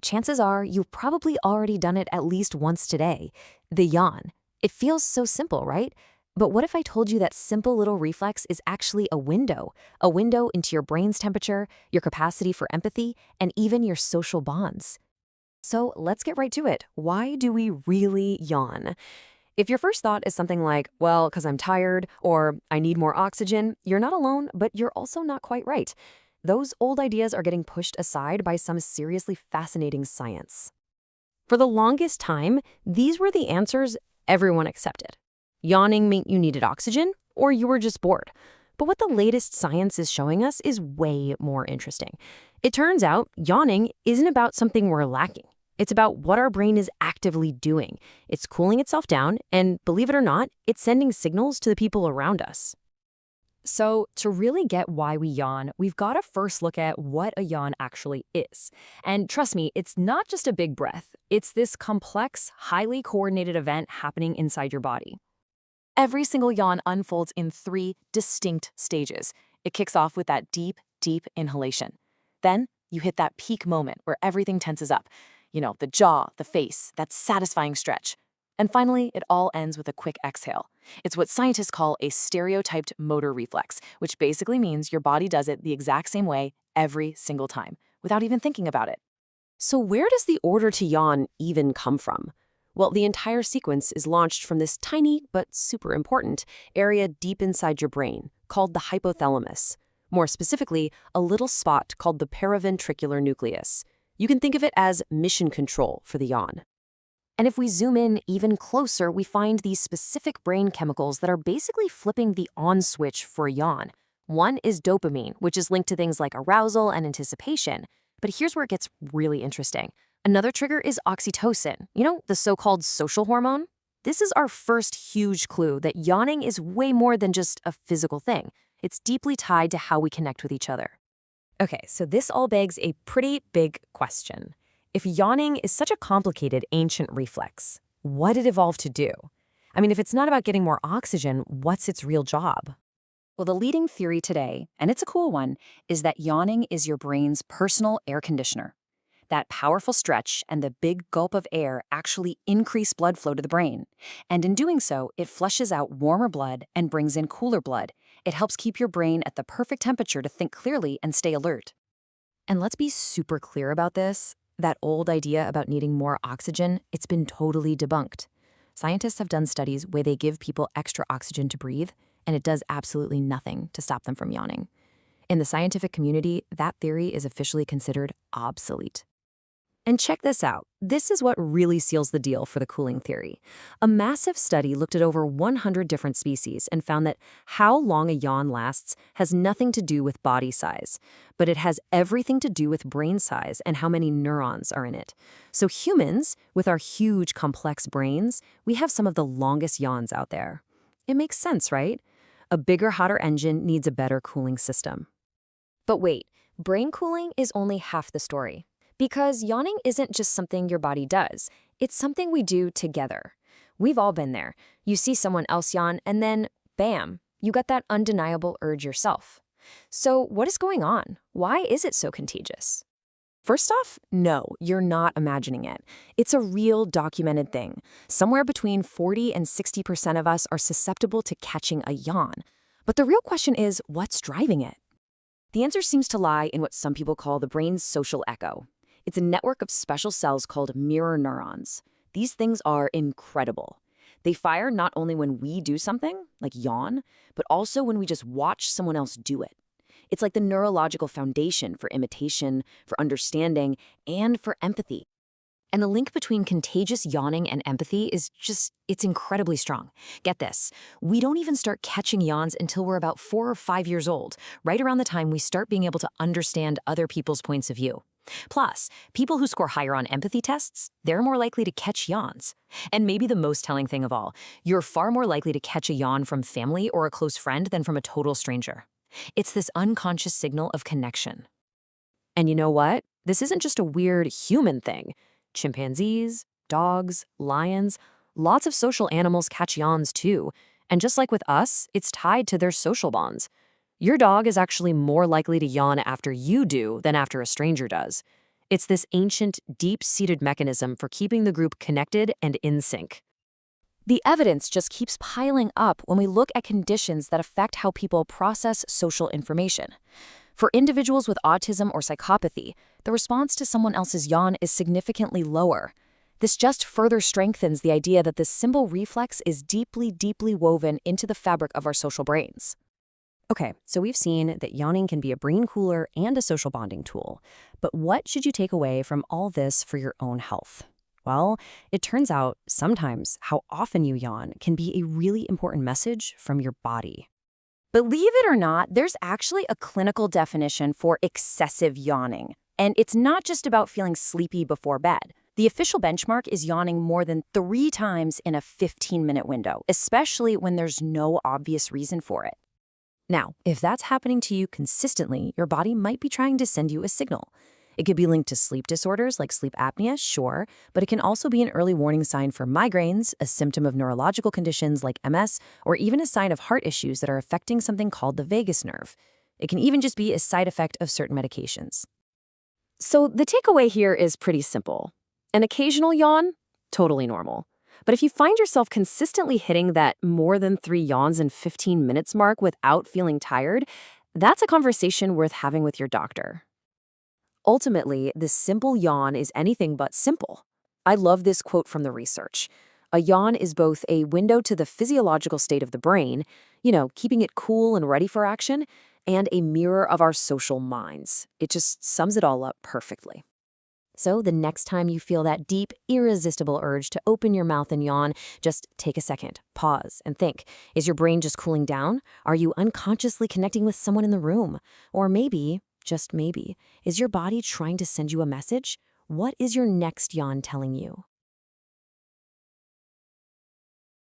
Chances are you've probably already done it at least once today. The yawn. It feels so simple, right? But what if I told you that simple little reflex is actually a window into your brain's temperature, your capacity for empathy, and even your social bonds? So let's get right to it. Why do we really yawn? If your first thought is something like, well, because I'm tired, or I need more oxygen, you're not alone, but you're also not quite right. Those old ideas are getting pushed aside by some seriously fascinating science. For the longest time, these were the answers everyone accepted. Yawning meant you needed oxygen, or you were just bored. But what the latest science is showing us is way more interesting. It turns out yawning isn't about something we're lacking. It's about what our brain is actively doing. It's cooling itself down, and believe it or not, it's sending signals to the people around us. So, to really get why we yawn, we've got to first look at what a yawn actually is. And trust me, it's not just a big breath. It's this complex, highly coordinated event happening inside your body. Every single yawn unfolds in 3 distinct stages. It kicks off with that deep, deep inhalation. Then you hit that peak moment where everything tenses up. The jaw, the face, that satisfying stretch. And finally, it all ends with a quick exhale. It's what scientists call a stereotyped motor reflex, which basically means your body does it the exact same way every single time, without even thinking about it. So where does the order to yawn even come from? Well, the entire sequence is launched from this tiny but super important area deep inside your brain called the hypothalamus. More specifically, a little spot called the paraventricular nucleus. You can think of it as mission control for the yawn. And if we zoom in even closer, we find these specific brain chemicals that are basically flipping the on switch for a yawn. One is dopamine, which is linked to things like arousal and anticipation. But here's where it gets really interesting. Another trigger is oxytocin, the so-called social hormone. This is our first huge clue that yawning is way more than just a physical thing. It's deeply tied to how we connect with each other. Okay, so this all begs a pretty big question. If yawning is such a complicated ancient reflex, what did it evolve to do? If it's not about getting more oxygen, what's its real job? Well, the leading theory today, and it's a cool one, is that yawning is your brain's personal air conditioner. That powerful stretch and the big gulp of air actually increase blood flow to the brain. And in doing so, it flushes out warmer blood and brings in cooler blood. It helps keep your brain at the perfect temperature to think clearly and stay alert. And let's be super clear about this. That old idea about needing more oxygen, it's been totally debunked. Scientists have done studies where they give people extra oxygen to breathe, and it does absolutely nothing to stop them from yawning. In the scientific community, that theory is officially considered obsolete. And check this out. This is what really seals the deal for the cooling theory. A massive study looked at over 100 different species and found that how long a yawn lasts has nothing to do with body size, but it has everything to do with brain size and how many neurons are in it. So humans, with our huge complex brains, we have some of the longest yawns out there. It makes sense, right? A bigger, hotter engine needs a better cooling system. But wait, brain cooling is only half the story. Because yawning isn't just something your body does, it's something we do together. We've all been there. You see someone else yawn, and then, bam, you got that undeniable urge yourself. So what is going on? Why is it so contagious? First off, no, you're not imagining it. It's a real documented thing. Somewhere between 40 and 60% of us are susceptible to catching a yawn. But the real question is, what's driving it? The answer seems to lie in what some people call the brain's social echo. It's a network of special cells called mirror neurons. These things are incredible. They fire not only when we do something, like yawn, but also when we just watch someone else do it. It's like the neurological foundation for imitation, for understanding, and for empathy. And the link between contagious yawning and empathy is it's incredibly strong. Get this, we don't even start catching yawns until we're about 4 or 5 years old, right around the time we start being able to understand other people's points of view. Plus, people who score higher on empathy tests, they're more likely to catch yawns. And maybe the most telling thing of all, you're far more likely to catch a yawn from family or a close friend than from a total stranger. It's this unconscious signal of connection. And you know what? This isn't just a weird human thing. Chimpanzees, dogs, lions, lots of social animals catch yawns too. And just like with us, it's tied to their social bonds. Your dog is actually more likely to yawn after you do than after a stranger does. It's this ancient, deep-seated mechanism for keeping the group connected and in sync. The evidence just keeps piling up when we look at conditions that affect how people process social information. For individuals with autism or psychopathy, the response to someone else's yawn is significantly lower. This just further strengthens the idea that this simple reflex is deeply, deeply woven into the fabric of our social brains. Okay, so we've seen that yawning can be a brain cooler and a social bonding tool. But what should you take away from all this for your own health? Well, it turns out sometimes how often you yawn can be a really important message from your body. Believe it or not, there's actually a clinical definition for excessive yawning. And it's not just about feeling sleepy before bed. The official benchmark is yawning more than 3 times in a 15-minute window, especially when there's no obvious reason for it. Now, if that's happening to you consistently, your body might be trying to send you a signal. It could be linked to sleep disorders like sleep apnea, sure, but it can also be an early warning sign for migraines, a symptom of neurological conditions like MS, or even a sign of heart issues that are affecting something called the vagus nerve. It can even just be a side effect of certain medications. So the takeaway here is pretty simple. An occasional yawn? Totally normal. But if you find yourself consistently hitting that more than 3 yawns in 15 minutes mark without feeling tired, that's a conversation worth having with your doctor. Ultimately, this simple yawn is anything but simple. I love this quote from the research. A yawn is both a window to the physiological state of the brain, keeping it cool and ready for action, and a mirror of our social minds. It just sums it all up perfectly. So the next time you feel that deep, irresistible urge to open your mouth and yawn, just take a second, pause, and think. Is your brain just cooling down? Are you unconsciously connecting with someone in the room? Or maybe, just maybe, is your body trying to send you a message? What is your next yawn telling you?